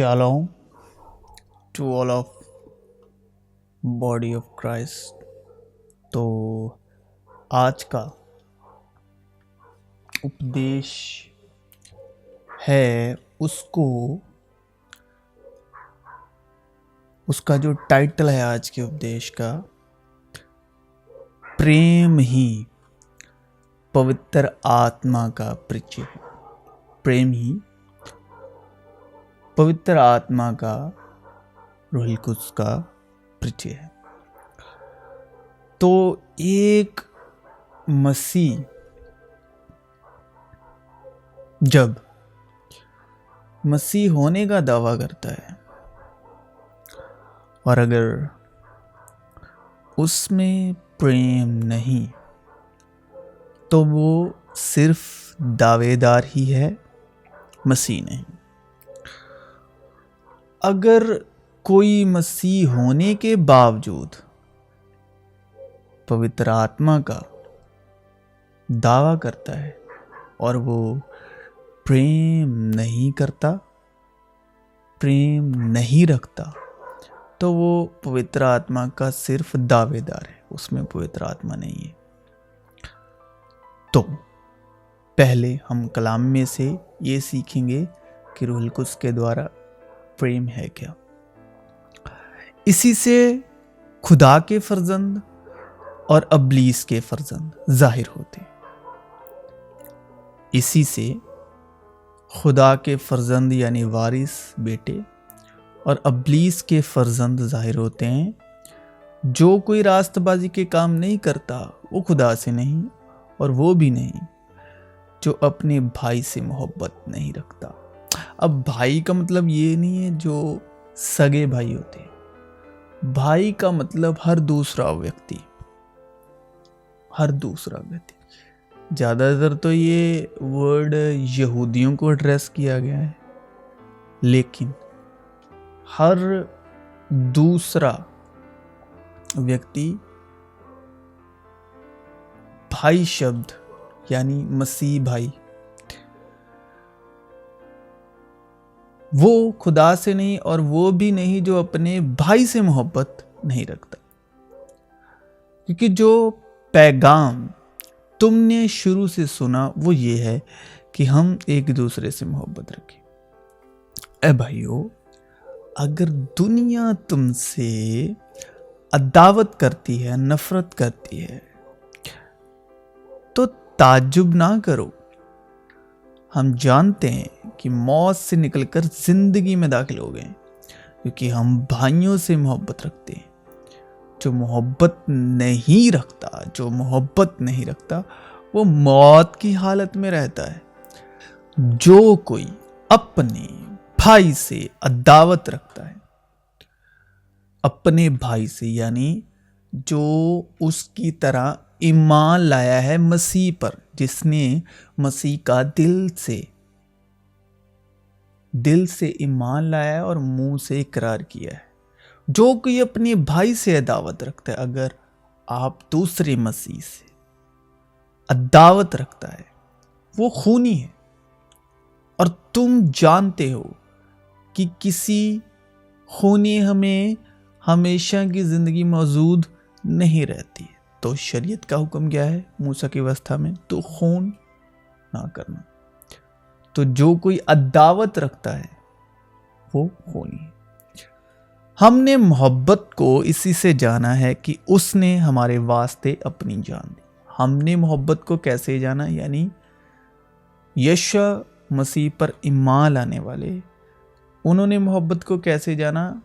Shalom to all of body of Christ। तो आज का उपदेश है उसका जो टाइटल है आज के उपदेश का, प्रेम ही पवित्र आत्मा का परिचय है। प्रेम ही पवित्र आत्मा का, रूह कुद्स का परिचय है। तो एक मसीह जब मसीह होने का दावा करता है और अगर उसमें प्रेम नहीं तो वो सिर्फ दावेदार ही है, मसीह नहीं। अगर कोई मसीह होने के बावजूद पवित्र आत्मा का दावा करता है और वो प्रेम नहीं करता, प्रेम नहीं रखता, तो वो पवित्र आत्मा का सिर्फ दावेदार है, उसमें पवित्र आत्मा नहीं है। तो पहले हम कलाम में से ये सीखेंगे कि रूह कुद्स के द्वारा प्रेम है क्या। इसी से खुदा के फर्जंद और अब्लीस के फर्जंद जाहिर होते। इसी से खुदा के फर्जंद यानी वारिस बेटे और अब्लीस के फर्जंद जाहिर होते हैं। जो कोई रास्तबाजी के काम नहीं करता वो खुदा से नहीं, और वो भी नहीं जो अपने भाई से मोहब्बत नहीं रखता। अब भाई का मतलब ये नहीं है जो सगे भाई होते हैं। भाई का मतलब हर दूसरा व्यक्ति। ज़्यादातर तो ये वर्ड यहूदियों को एड्रेस किया गया है, लेकिन हर दूसरा व्यक्ति भाई शब्द यानी मसीह भाई, वो खुदा से नहीं और वो भी नहीं जो अपने भाई से मोहब्बत नहीं रखता। क्योंकि जो पैगाम तुमने शुरू से सुना वो ये है कि हम एक दूसरे से मोहब्बत रखें। ए भाइयों, अगर दुनिया तुमसे अदावत करती है, नफरत करती है, तो ताज्जुब ना करो। हम जानते हैं कि मौत से निकलकर जिंदगी में दाखिल हो गए, क्योंकि हम भाइयों से मोहब्बत रखते हैं। जो मोहब्बत नहीं रखता वो मौत की हालत में रहता है। जो कोई अपने भाई से अदावत रखता है, अपने भाई से यानी जो उसकी तरह ईमान लाया है मसीह पर, जिसने मसीह का दिल से ईमान लाया है और मुंह से इकरार किया है। जो कोई अपने भाई से अदावत रखता है, अगर आप दूसरे मसीह से अदावत रखता है, वो खूनी है। और तुम जानते हो कि किसी खूनी हमें हमेशा की जिंदगी मौजूद नहीं रहती है। तो शरीयत का हुक्म क्या है मूसा की व्यवस्था में? तो खून ना करना। तो जो कोई अदावत रखता है वो खूनी है। हमने मोहब्बत को इसी से जाना है कि उसने हमारे वास्ते अपनी जान दी। हमने मोहब्बत को कैसे जाना? यानी यीशु मसीह पर ईमान लाने वाले, उन्होंने मोहब्बत को कैसे जाना?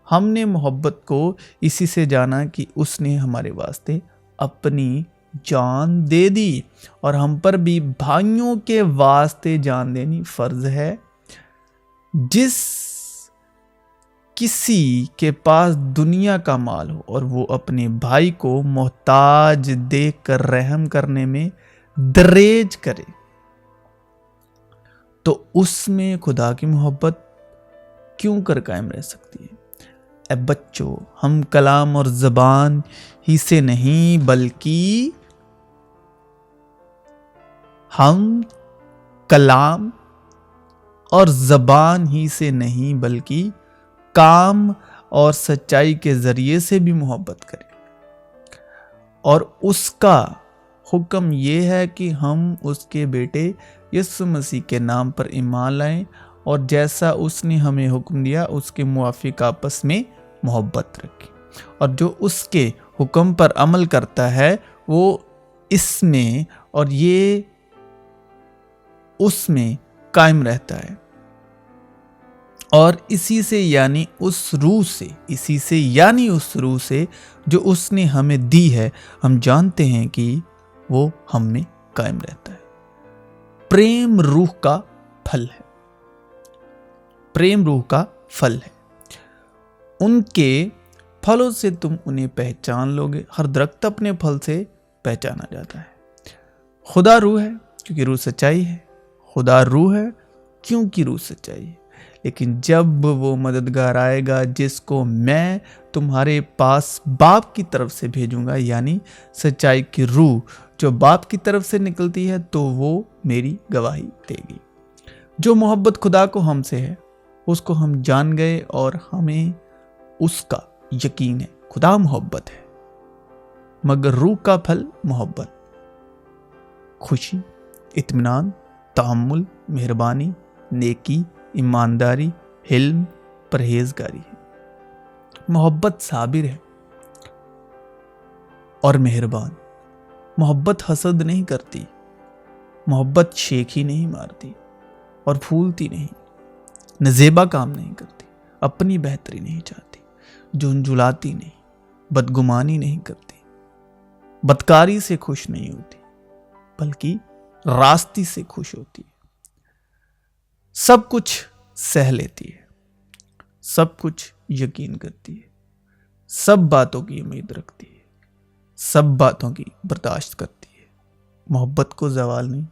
हमने मोहब्बत को इसी से जाना कि उसने हमारे वास्ते अपनी जान दे दी, और हम पर भी भाइयों के वास्ते जान देनी फर्ज है। जिस किसी के पास दुनिया का माल हो और वो अपने भाई को मोहताज देखकर रहम करने में दरेज करे, तो उसमें खुदा की मोहब्बत क्यों कर कायम रह सकती है? ए बच्चों, हम कलाम और ज़बान ही से नहीं बल्कि हम कलाम और ज़बान ही से नहीं बल्कि काम और सच्चाई के जरिए से भी मोहब्बत करें। और उसका हुक्म यह है कि हम उसके बेटे यीशु मसीह के नाम पर ईमान लाएं और जैसा उसने हमें हुक्म दिया उसके मुआफिक आपस में मोहब्बत रखें। और जो उसके हुक्म पर अमल करता है वो इसमें और ये उसमें कायम रहता है। और इसी से यानी उस रूह से जो उसने हमें दी है हम जानते हैं कि वो हम में कायम रहता है। प्रेम रूह का फल है। प्रेम रूह का फल है। उनके फलों से तुम उन्हें पहचान लोगे। हर दरख्त अपने फल से पहचाना जाता है। खुदा रूह है क्योंकि रूह सच्चाई है। खुदा रूह है क्योंकि रूह सच्चाई है। लेकिन जब वो मददगार आएगा जिसको मैं तुम्हारे पास बाप की तरफ से भेजूंगा, यानी सच्चाई की रूह जो बाप की तरफ से निकलती है, तो वो मेरी गवाही देगी। जो मोहब्बत खुदा को हमसे है उसको हम जान गए और हमें उसका यकीन है। खुदा मोहब्बत है मगर रूह का फल मोहब्बत, खुशी, इत्मीनान, तहम्मुल, मेहरबानी, नेकी, ईमानदारी, हिल्म, परहेजगारी है। मोहब्बत साबिर है और मेहरबान। मोहब्बत हसद नहीं करती। मोहब्बत शेखी नहीं मारती और फूलती नहीं, नजेबा काम नहीं करती, अपनी बेहतरी नहीं चाहती, झुंझुलाती नहीं, बदगुमानी नहीं करती, बदकारी से खुश नहीं होती बल्कि रास्ती से खुश होती है। सब कुछ सह लेती है, सब कुछ यकीन करती है, सब बातों की उम्मीद रखती है, सब बातों की बर्दाश्त करती है। मोहब्बत को ज़वाल नहीं।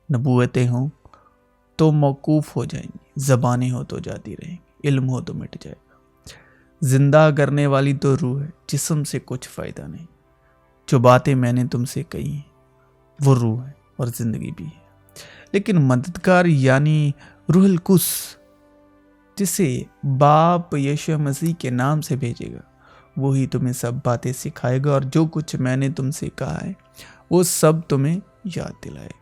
नबूवतें हों तो मौकूफ़ हो जाएंगी, ज़बानें हो तो जाती रहेंगी, इल्म हो तो मिट जाएगा। जिंदा करने वाली तो रूह है, जिस्म से कुछ फ़ायदा नहीं। जो बातें मैंने तुमसे कही हैं वो रूह है और ज़िंदगी भी है। लेकिन मददगार यानी रूहुल कुद्स जिसे बाप यीशु मसीह के नाम से भेजेगा वो ही तुम्हें सब बातें सिखाएगा और जो कुछ मैंने तुमसे कहा है वो सब तुम्हें याद दिलाएगा।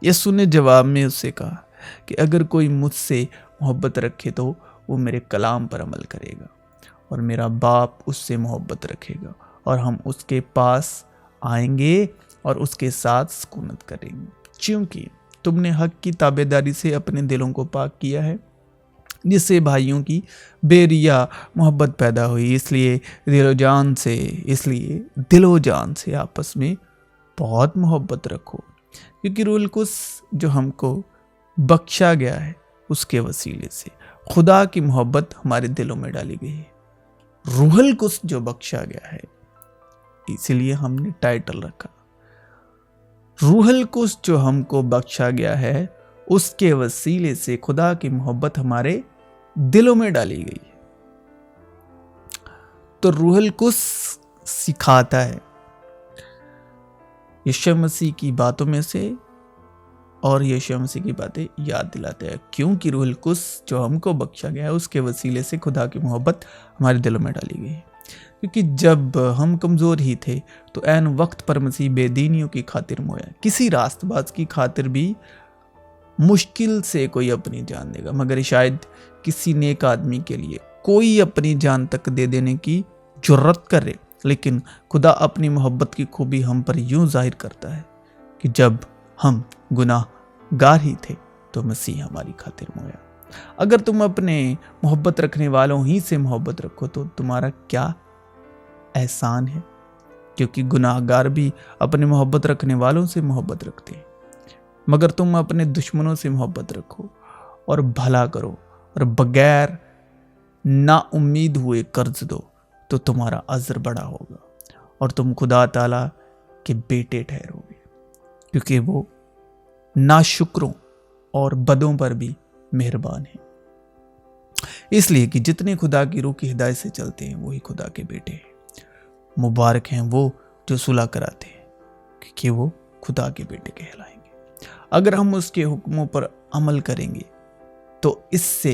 यीशु ने जवाब में उससे कहा कि अगर कोई मुझसे मोहब्बत रखे तो वो मेरे कलाम पर अमल करेगा और मेरा बाप उससे मोहब्बत रखेगा और हम उसके पास आएंगे और उसके साथ सुकूनत करेंगे, क्योंकि तुमने हक की ताबेदारी से अपने दिलों को पाक किया है, जिससे भाइयों की बेरिया मोहब्बत पैदा हुई। इसलिए दिलो जान से आपस में बहुत मोहब्बत रखो, क्योंकि रूहुल कुद्स जो हमको बख्शा गया है उसके वसीले से खुदा की मोहब्बत हमारे दिलों में डाली गई है। रूहुल कुद्स जो बख्शा गया है, इसीलिए हमने टाइटल रखा रूहुल कुद्स जो हमको बख्शा गया है उसके वसीले से खुदा की मोहब्बत हमारे दिलों में डाली गई है। तो रूहुल कुद्स सिखाता है यीशु मसीह की बातों में से और यीशु मसीह की बातें याद दिलाते हैं, क्योंकि रूहुल कुद्स जो हमको बख्शा गया है उसके वसीले से खुदा की मोहब्बत हमारे दिलों में डाली गई है। क्योंकि जब हम कमज़ोर ही थे तो ऐन वक्त पर मसीह बेदीनियों की खातिर मोया। किसी रास्तबाज की खातिर भी मुश्किल से कोई अपनी जान देगा, मगर शायद किसी नेक आदमी के लिए कोई अपनी जान तक दे देने की जुर्रत करे। लेकिन खुदा अपनी मोहब्बत की खूबी हम पर यूं जाहिर करता है कि जब हम गुनाहगार ही थे तो मसीह हमारी खातिर मोया। अगर तुम अपने मोहब्बत रखने वालों ही से मोहब्बत रखो तो तुम्हारा क्या एहसान है, क्योंकि गुनाहगार भी अपने मोहब्बत रखने वालों से मोहब्बत रखते हैं। मगर तुम अपने दुश्मनों से मोहब्बत रखो और भला करो और बगैर ना उम्मीद हुए कर्ज दो तो तुम्हारा अजर बड़ा होगा और तुम खुदा ताला के बेटे ठहरोगे, क्योंकि वो नाशुक्रों और बदों पर भी मेहरबान है। इसलिए कि जितने खुदा की रूह की हिदायत से चलते हैं वही खुदा के बेटे हैं। मुबारक हैं वो जो सुलह कराते हैं, क्योंकि वो खुदा के बेटे कहलाएंगे। अगर हम उसके हुक्मों पर अमल करेंगे तो इससे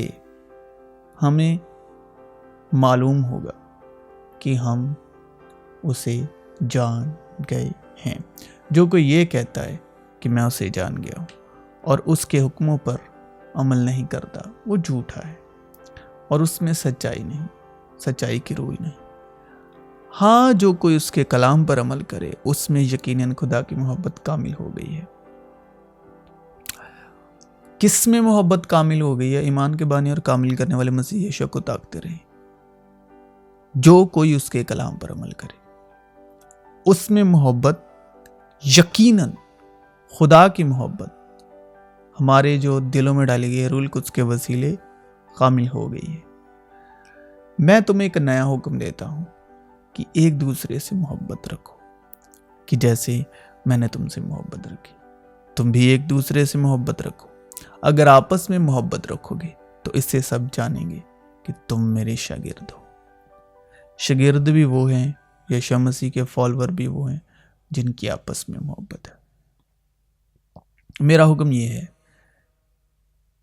हमें मालूम होगा कि हम उसे जान गए हैं। जो कोई ये कहता है कि मैं उसे जान गया हूँ और उसके हुक्मों पर अमल नहीं करता, वो झूठा है और उसमें सच्चाई नहीं, सच्चाई की रूह नहीं। हाँ, जो कोई उसके कलाम पर अमल करे उसमें यकीनन खुदा की मोहब्बत कामिल हो गई है। किस में मोहब्बत कामिल हो गई है? ईमान के बानी और कामिल करने वाले मसीह यीशु को ताकते रहे। जो कोई उसके कलाम पर अमल करे उसमें मोहब्बत, यकीनन खुदा की मोहब्बत हमारे जो दिलों में डाली गई है रूल कुछ के वसीले कामिल हो गई है। मैं तुम्हें एक नया हुक्म देता हूं कि एक दूसरे से मोहब्बत रखो, कि जैसे मैंने तुमसे मोहब्बत रखी तुम भी एक दूसरे से मोहब्बत रखो। अगर आपस में मोहब्बत रखोगे तो इससे सब जानेंगे कि तुम मेरे शागिर्द हो। शागिर्द भी वो हैं, यीशु मसीह के फॉलोअर भी वो हैं जिनकी आपस में मोहब्बत है। मेरा हुक्म ये है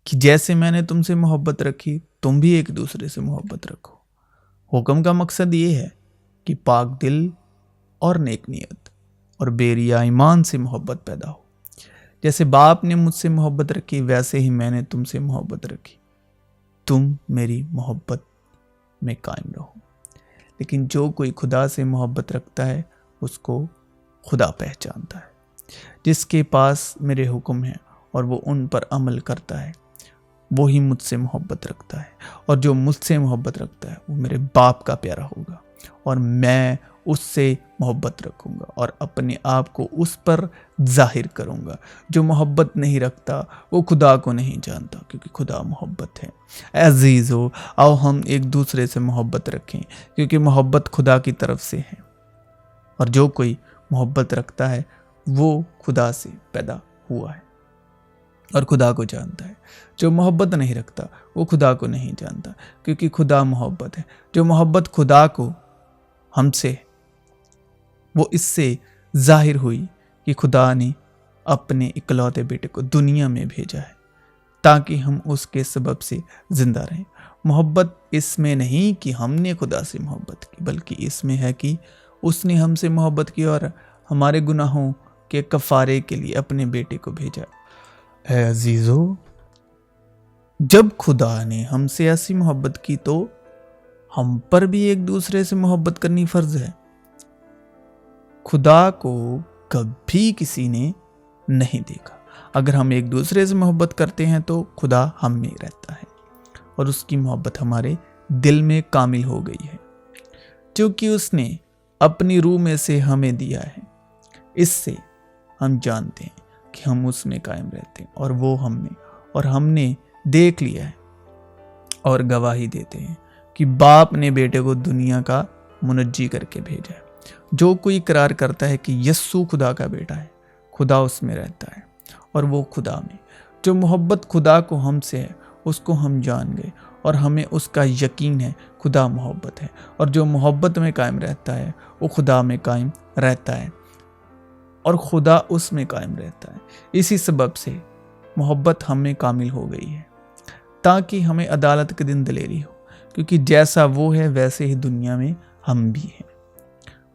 कि जैसे मैंने तुमसे मोहब्बत रखी तुम भी एक दूसरे से मोहब्बत रखो। हुक्म का मकसद ये है कि पाक दिल और नेक नियत और बेरिया ईमान से मोहब्बत पैदा हो। जैसे बाप ने मुझसे मोहब्बत रखी वैसे ही मैंने तुमसे मोहब्बत रखी। तुम मेरी मोहब्बत में कायम रहो। लेकिन जो कोई खुदा से मोहब्बत रखता है उसको खुदा पहचानता है। जिसके पास मेरे हुक्म हैं और वो उन पर अमल करता है वो ही मुझसे मोहब्बत रखता है, और जो मुझसे मोहब्बत रखता है वो मेरे बाप का प्यारा होगा और मैं उससे मोहब्बत रखूंगा और अपने आप को उस पर जाहिर करूंगा। जो मोहब्बत नहीं रखता वो खुदा को नहीं जानता, क्योंकि खुदा मोहब्बत है। अजीज़ो, आओ हम एक दूसरे से मोहब्बत रखें, क्योंकि मोहब्बत खुदा की तरफ से है और जो कोई मोहब्बत रखता है वो खुदा से पैदा हुआ है और खुदा को जानता है। जो मोहब्बत नहीं रखता वो खुदा को नहीं जानता, क्योंकि खुदा मोहब्बत है। जो मोहब्बत खुदा को हमसे वो इससे जाहिर हुई कि खुदा ने अपने इकलौते बेटे को दुनिया में भेजा है ताकि हम उसके सबब से जिंदा रहें। मोहब्बत इसमें नहीं कि हमने खुदा से मोहब्बत की, बल्कि इसमें है कि उसने हमसे मोहब्बत की और हमारे गुनाहों के कफारे के लिए अपने बेटे को भेजा है। अजीजों, जब खुदा ने हमसे ऐसी मोहब्बत की तो हम पर भी एक दूसरे से मोहब्बत करनी फर्ज है। खुदा को कभी किसी ने नहीं देखा। अगर हम एक दूसरे से मोहब्बत करते हैं तो खुदा हम में रहता है और उसकी मोहब्बत हमारे दिल में कामिल हो गई है, क्योंकि उसने अपनी रूह में से हमें दिया है। इससे हम जानते हैं कि हम उसमें कायम रहते हैं और वो हमने देख लिया है और गवाही देते हैं कि बाप ने बेटे को दुनिया का मुनज्जी करके भेजा है। जो कोई इकरार करता है कि यस्सु खुदा का बेटा है, खुदा उसमें रहता है और वो खुदा में। जो मोहब्बत खुदा को हमसे है उसको हम जान गए और हमें उसका यकीन है। खुदा मोहब्बत है और जो मोहब्बत में कायम रहता है वो खुदा में कायम रहता है और खुदा उसमें कायम रहता है। इसी सबब से मोहब्बत हमें कामिल हो गई है ताकि हमें अदालत के दिन दिलेरी हो, क्योंकि जैसा वो है वैसे ही दुनिया में हम भी हैं।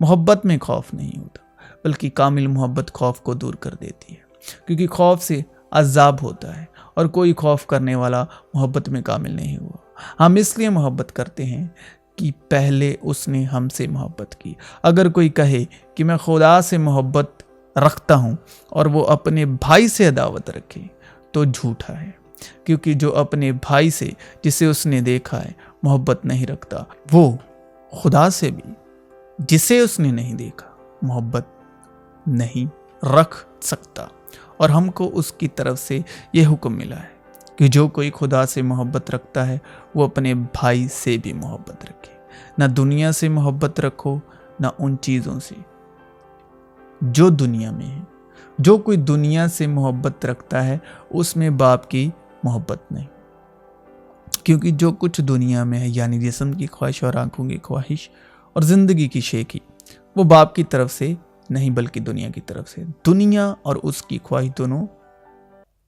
मोहब्बत में खौफ नहीं होता, बल्कि कामिल मोहब्बत खौफ को दूर कर देती है, क्योंकि खौफ से अजाब होता है और कोई खौफ करने वाला मोहब्बत में कामिल नहीं हुआ। हम इसलिए मोहब्बत करते हैं कि पहले उसने हमसे मोहब्बत की। अगर कोई कहे कि मैं खुदा से मोहब्बत रखता हूँ और वो अपने भाई से अदावत रखे तो झूठा है, क्योंकि जो अपने भाई से जिसे उसने देखा है मोहब्बत नहीं रखता वो खुदा से भी जिसे उसने नहीं देखा मोहब्बत नहीं रख सकता। और हमको उसकी तरफ से ये हुक्म मिला है कि जो कोई खुदा से मोहब्बत रखता है वो अपने भाई से भी मोहब्बत रखे। ना दुनिया से मोहब्बत रखो, ना उन चीज़ों से जो दुनिया में है। जो कोई दुनिया से मोहब्बत रखता है उसमें बाप की मोहब्बत नहीं, क्योंकि जो कुछ दुनिया में है यानी जिस्म की ख्वाहिश और आंखों की ख्वाहिश और जिंदगी की शेखी वो बाप की तरफ से नहीं बल्कि दुनिया की तरफ से। दुनिया और उसकी ख्वाहिश दोनों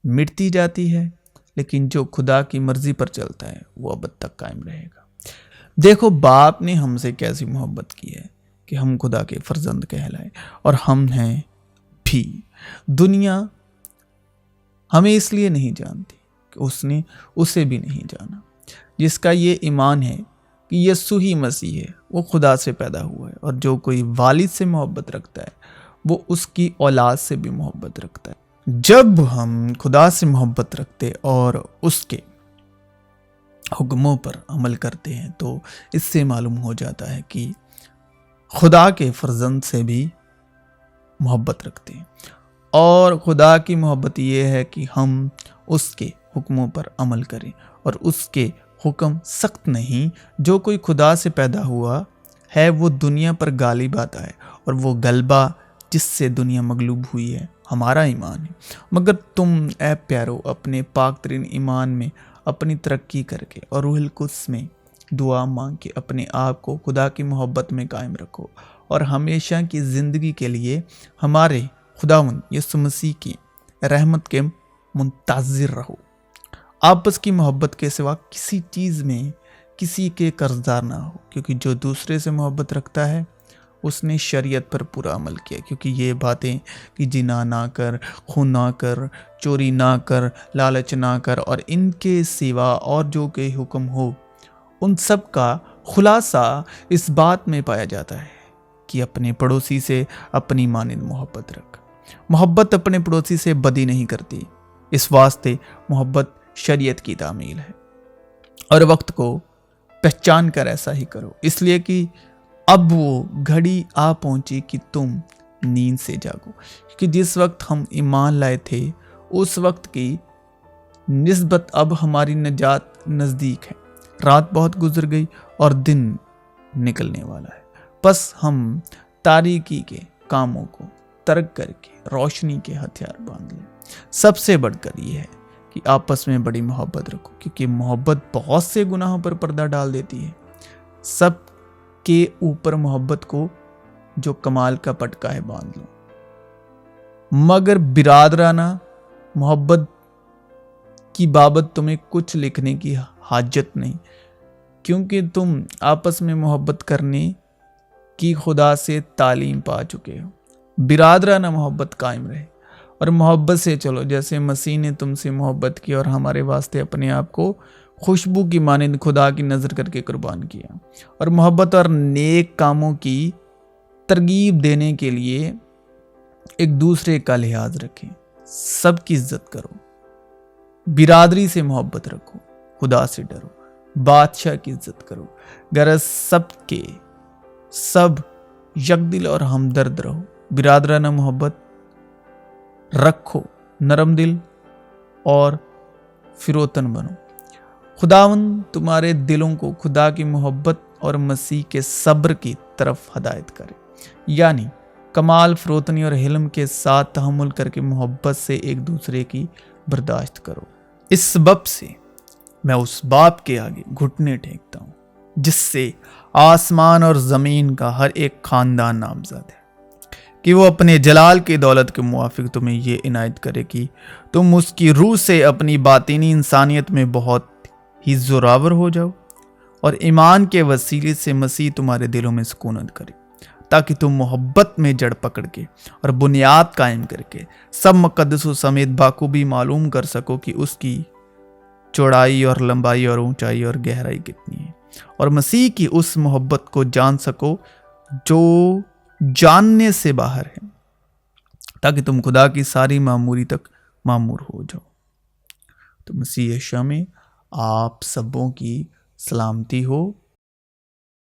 मिटती जाती है, लेकिन जो खुदा की मर्जी पर चलता है वो अब तक कायम रहेगा। देखो बाप ने हमसे कैसी मोहब्बत की है कि हम खुदा के फर्जंद कहलाए, और हम हैं भी। दुनिया हमें इसलिए नहीं जानती कि उसने उसे भी नहीं जाना। जिसका ये ईमान है कि यीशु ही मसीह है, वो खुदा से पैदा हुआ है, और जो कोई वालिद से मोहब्बत रखता है वो उसकी औलाद से भी मोहब्बत रखता है। जब हम खुदा से मोहब्बत रखते और उसके हुक्मों पर अमल करते हैं तो इससे मालूम हो जाता है कि खुदा के फर्जंद से भी मोहब्बत रखते हैं। और खुदा की मोहब्बत ये है कि हम उसके हुक्मों पर अमल करें, और उसके हुक्म सख्त नहीं। जो कोई खुदा से पैदा हुआ है वो दुनिया पर गालिब आता है, और वो गलबा जिससे दुनिया मगलूब हुई है हमारा ईमान है। मगर तुम ऐ प्यारो अपने पाक तरीन ईमान में अपनी तरक्की करके और रूहुल कुद्स में दुआ मांग के अपने आप को खुदा की मोहब्बत में कायम रखो, और हमेशा की ज़िंदगी के लिए हमारे खुदावंद यीशु मसीह की रहमत के मुंतज़िर रहो। आपस की मोहब्बत के सिवा किसी चीज़ में किसी के कर्जदार ना हो, क्योंकि जो दूसरे से मोहब्बत रखता है उसने शरीयत पर पूरा अमल किया। क्योंकि ये बातें कि जिना ना कर, खून ना कर, चोरी ना कर, लालच ना कर, और इनके सिवा और जो के हुक्म हो, उन सब का खुलासा इस बात में पाया जाता है कि अपने पड़ोसी से अपनी मानिंद मोहब्बत रख। मोहब्बत अपने पड़ोसी से बदी नहीं करती, इस वास्ते मोहब्बत शरीयत की तामील है। और वक्त को पहचान कर ऐसा ही करो, इसलिए कि अब वो घड़ी आ पहुंची कि तुम नींद से जागो। क्योंकि जिस वक्त हम ईमान लाए थे उस वक्त की निस्बत अब हमारी नजात नज़दीक है। रात बहुत गुजर गई और दिन निकलने वाला है। बस हम तारीकी के कामों को तर्क करके रोशनी के हथियार बांध लें। सबसे बढ़कर यह है कि आपस में बड़ी मोहब्बत रखो, क्योंकि मोहब्बत बहुत से गुनाहों पर पर्दा डाल देती है। सब के ऊपर मोहब्बत को जो कमाल का पटका है बांध लो। मगर बिरादराना मोहब्बत की बाबत तुम्हें कुछ लिखने की हाजत नहीं, क्योंकि तुम आपस में मोहब्बत करने की खुदा से तालीम पा चुके हो। बिरादराना मोहब्बत कायम रहे और मोहब्बत से चलो, जैसे मसीह ने तुमसे मोहब्बत की और हमारे वास्ते अपने आप को खुशबू की मानिंद खुदा की नज़र करके कुर्बान किया। और मोहब्बत और नेक कामों की तरगीब देने के लिए एक दूसरे का लिहाज रखें, सबकी इज्जत करो, बिरादरी से मोहब्बत रखो, खुदा से डरो, बादशाह की इज्जत करो। गरज सबके सब यकदिल और हमदर्द रहो, बिरादराना मोहब्बत रखो, नरम दिल और फिरोतन बनो। खुदावंद तुम्हारे दिलों को खुदा की मोहब्बत और मसीह के सब्र की तरफ हदायत करे, यानी कमाल, फिरोतनी और हिल्म के साथ तहम्मुल करके मोहब्बत से एक दूसरे की बर्दाश्त करो। इस सबब से मैं उस बाप के आगे घुटने टेकता हूँ जिससे आसमान और ज़मीन का हर एक खानदान नामज़द है, कि वो अपने जलाल की दौलत के मुआफिक तुम्हें ये इनायत करे कि तुम उसकी रूह से अपनी बातिनी इंसानियत में बहुत ही जोरावर हो जाओ, और ईमान के वसीले से मसीह तुम्हारे दिलों में सुकूनत करे, ताकि तुम मोहब्बत में जड़ पकड़ के और बुनियाद कायम करके सब मुकद्दसों समेत बाखूबी मालूम कर सको कि उसकी चौड़ाई और लंबाई और ऊंचाई और गहराई कितनी है, और मसीह की उस मोहब्बत को जान सको जो जानने से बाहर है, ताकि तुम खुदा की सारी मामूरी तक मामूर हो जाओ। तो मसीह यीशु में आप सबों की सलामती हो।